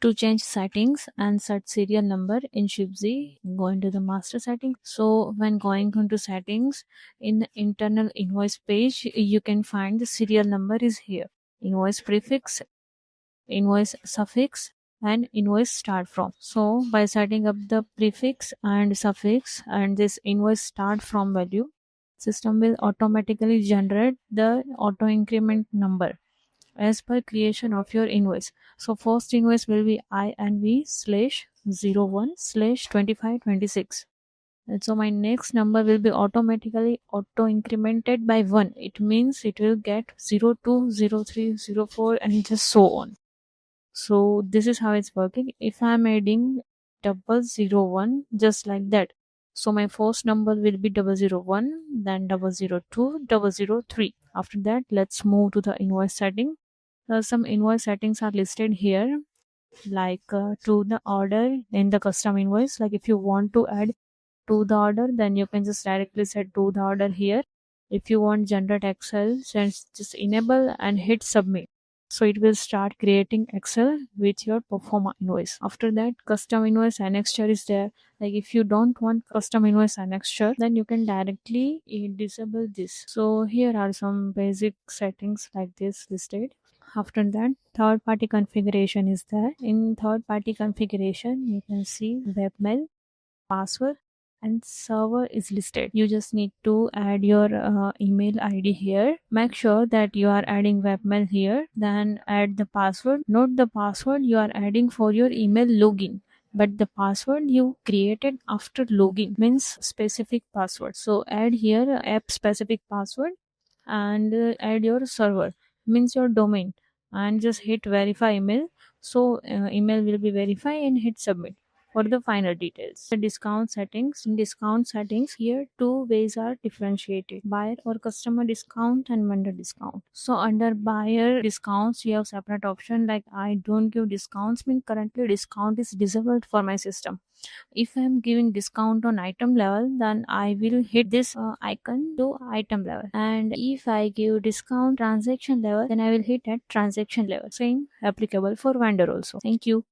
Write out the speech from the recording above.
To change settings and set serial number in Shipzy, go into the master settings. So when going into settings in the internal invoice page, you can find the serial number is here. Invoice prefix, invoice suffix, and invoice start from. So by setting up the prefix and suffix and this invoice start from value, system will automatically generate the auto increment number as per creation of your invoice. So first invoice will be INV slash 01 slash 2526. And so my next number will be automatically auto incremented by 1. It means it will get 02, 03, 04 and just so on. So this is how it's working. If I'm adding 001 just like that, so my first number will be 001, then 002, 003. After that, let's move to the invoice setting. Some invoice settings are listed here, like to the order in the custom invoice. Like if you want to add to the order, then you can just directly set to the order here. If you want generate Excel, just enable and hit submit. So it will start creating Excel with your performa invoice. After that, custom invoice annexure is there. Like if you don't want custom invoice annexure, then you can directly disable this. So here are some basic settings like this listed. After that, third party configuration is there. In third party configuration, you can see webmail, password, and server is listed. You just need to add your email ID here. Make sure that you are adding webmail here, then add the password. Note the password you are adding for your email login, but the password you created after login means specific password. So add here app specific password and add your server means your domain and just hit verify email. So email will be verified and hit submit for the final details. The discount settings. In discount settings, here two ways are differentiated: buyer or customer discount and vendor discount. So under buyer discounts, you have separate option like I don't give discounts, mean currently discount is disabled for my system. If I am giving discount on item level, then I will hit this icon to item level, and if I give discount transaction level, then I will hit at transaction level. Same applicable for vendor also. Thank you.